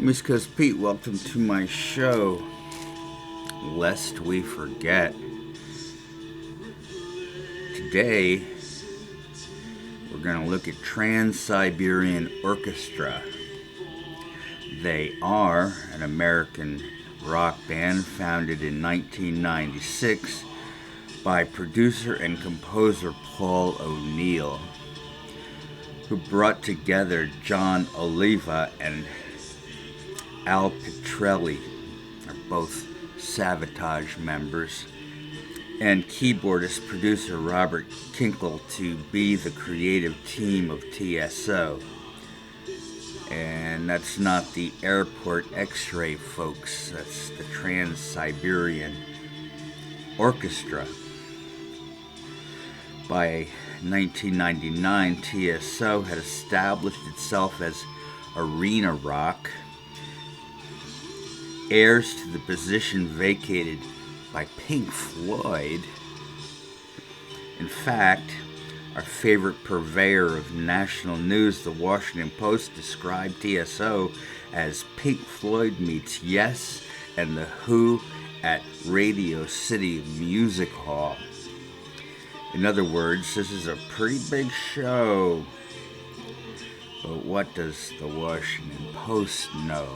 Miss Coast Pete, welcome to my show. Lest we forget, today we're going to look at TRANS SIBERIAN ORCHESTRA. They are an American rock band founded in 1996 by producer and composer Paul O'Neill, who brought together John Oliva and Al Pitrelli, are both Savatage members, and keyboardist producer Robert Kinkle to be the creative team of TSO. And that's not the Airport X-Ray folks, that's the TRANS SIBERIAN Orchestra. By 1999, TSO had established itself as arena rock, heirs to the position vacated by Pink Floyd. In fact, our favorite purveyor of national news, the Washington Post, described TSO as Pink Floyd meets Yes and The Who at Radio City Music Hall. In other words, this is a pretty big show. But what does the Washington Post know?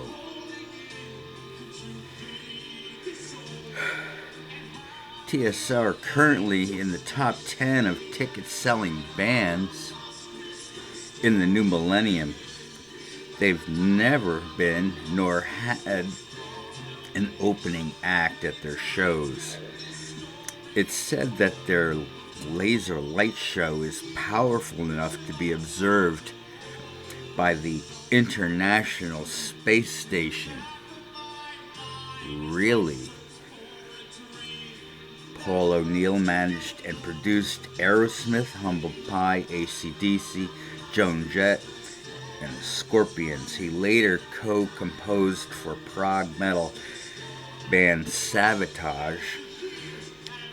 TSO are currently in the top 10 of ticket-selling bands in the new millennium. They've never been nor had an opening act at their shows. It's said that their laser light show is powerful enough to be observed by the International Space Station. Really? Paul O'Neill managed and produced Aerosmith, Humble Pie, AC/DC, Joan Jett, and the Scorpions. He later co-composed for prog metal band Savatage.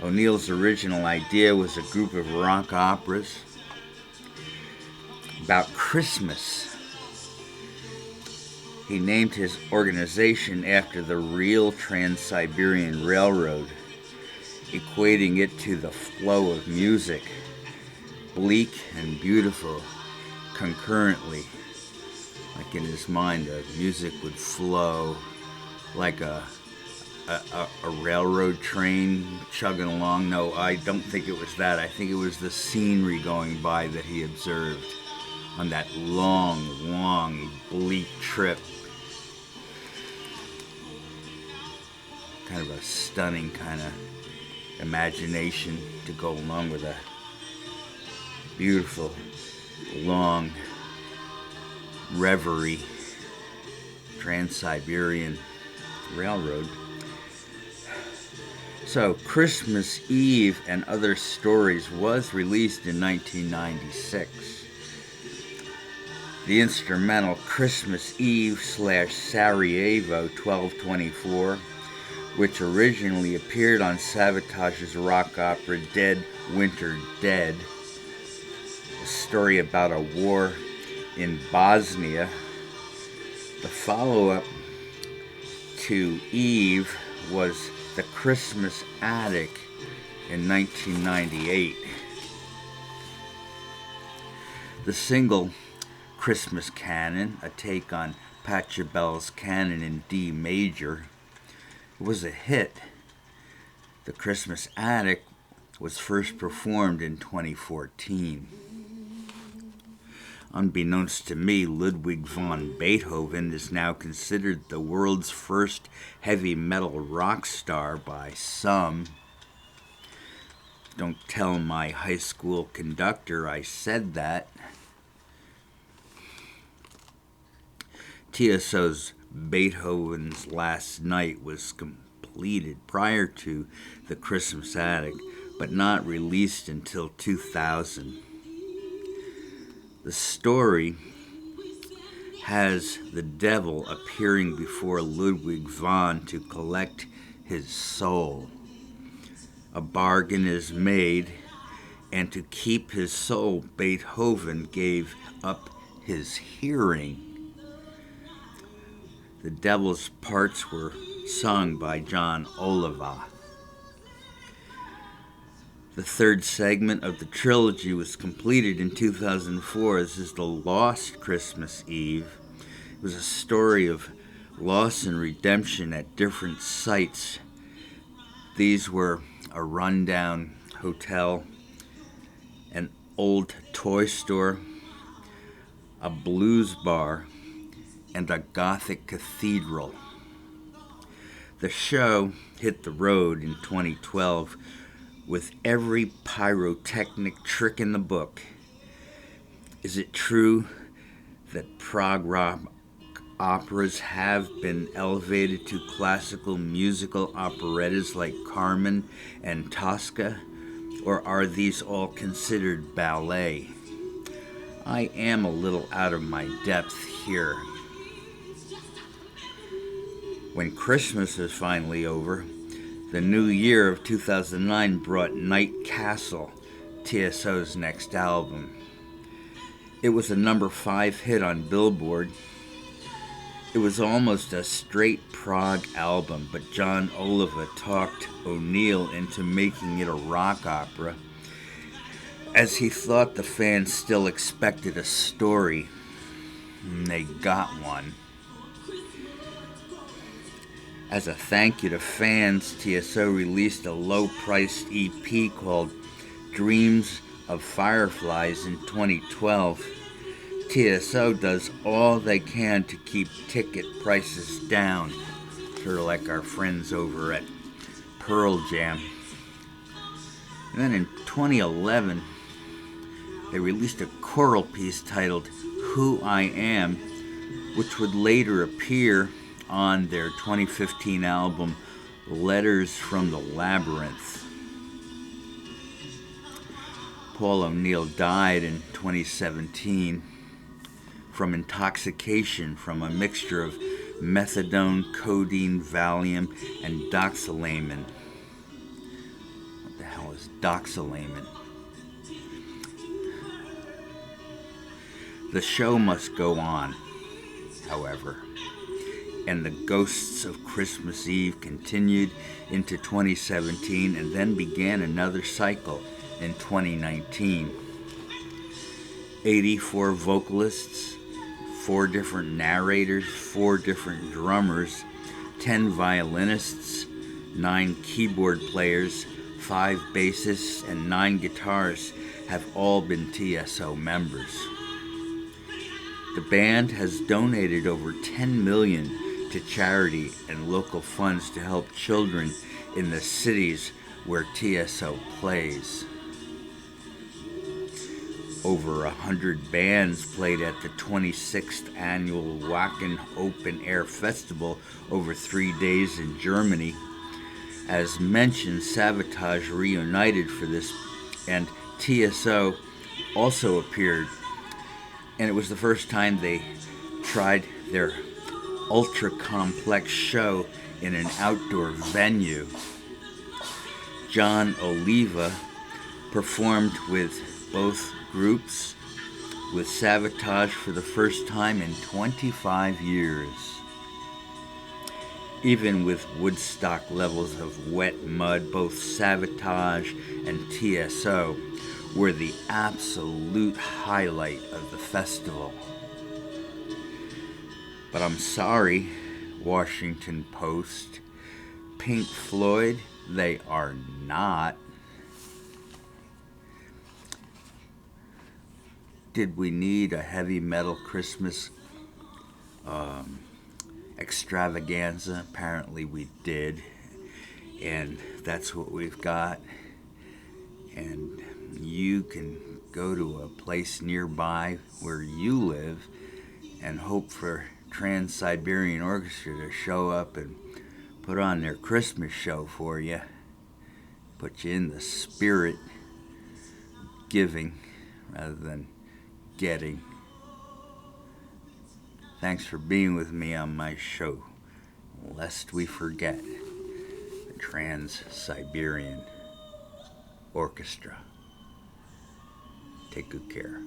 O'Neill's original idea was a group of rock operas about Christmas. He named his organization after the real Trans-Siberian Railroad, equating it to the flow of music, bleak and beautiful concurrently. Like in his mind, the music would flow like a railroad train chugging along. No, I don't think it was that. I think it was the scenery going by that he observed on that long, bleak trip. Kind of a stunning kind of imagination to go along with a beautiful, long reverie. Trans-Siberian Railroad. So, Christmas Eve and Other Stories was released in 1996. The instrumental Christmas Eve / Sarajevo 1224, which originally appeared on Savatage's rock opera Dead Winter Dead, a story about a war in Bosnia. The follow-up to Eve was The Christmas Attic in 1998. The single Christmas Canon, a take on Pachelbel's Canon in D major, was a hit. The Christmas Attic was first performed in 2014. Unbeknownst to me, Ludwig van Beethoven is now considered the world's first heavy metal rock star by some. Don't tell my high school conductor I said that. TSO's Beethoven's Last Night was completed prior to The Christmas Attic, but not released until 2000. The story has the devil appearing before Ludwig van to collect his soul. A bargain is made, and to keep his soul, Beethoven gave up his hearing. The devil's parts were sung by John Oliva. The third segment of the trilogy was completed in 2004. This is The Lost Christmas Eve. It was a story of loss and redemption at different sites. These were a rundown hotel, an old toy store, a blues bar, and a Gothic cathedral. The show hit the road in 2012 with every pyrotechnic trick in the book. Is it true that prog rock operas have been elevated to classical musical operettas like Carmen and Tosca, or are these all considered ballet? I am a little out of my depth here. When Christmas was finally over, the new year of 2009 brought Night Castle, TSO's next album. It was a number 5 hit on Billboard. It was almost a straight prog album, but John Oliva talked O'Neill into making it a rock opera, as he thought the fans still expected a story, and they got one. As a thank you to fans, TSO released a low-priced EP called Dreams of Fireflies in 2012. TSO does all they can to keep ticket prices down, sort of like our friends over at Pearl Jam. And then in 2011, they released a choral piece titled Who I Am, which would later appear on their 2015 album Letters from the Labyrinth. Paul O'Neill died in 2017 from intoxication from a mixture of methadone, codeine, Valium, and doxylamine. What the hell is doxylamine? The show must go on, however, and the Ghosts of Christmas Eve continued into 2017 and then began another cycle in 2019. 84 vocalists, 4 different narrators, 4 different drummers, 10 violinists, 9 keyboard players, 5 bassists, and 9 guitarists have all been TSO members. The band has donated over $10 million to charity and local funds to help children in the cities where TSO plays. Over 100 bands played at the 26th annual Wacken Open Air Festival over 3 days in Germany. As mentioned, Savatage reunited for this, and TSO also appeared. And it was the first time they tried their ultra-complex show in an outdoor venue. John Oliva performed with both groups, with Savatage for the first time in 25 years. Even with Woodstock levels of wet mud, both Savatage and TSO were the absolute highlight of the festival. But I'm sorry, Washington Post, Pink Floyd, they are not. Did we need a heavy metal Christmas extravaganza? Apparently we did, and that's what we've got. And you can go to a place nearby where you live and hope for TRANS SIBERIAN Orchestra to show up and put on their Christmas show for you, put you in the spirit of giving rather than getting. Thanks for being with me on my show, lest we forget the TRANS SIBERIAN Orchestra. Take good care.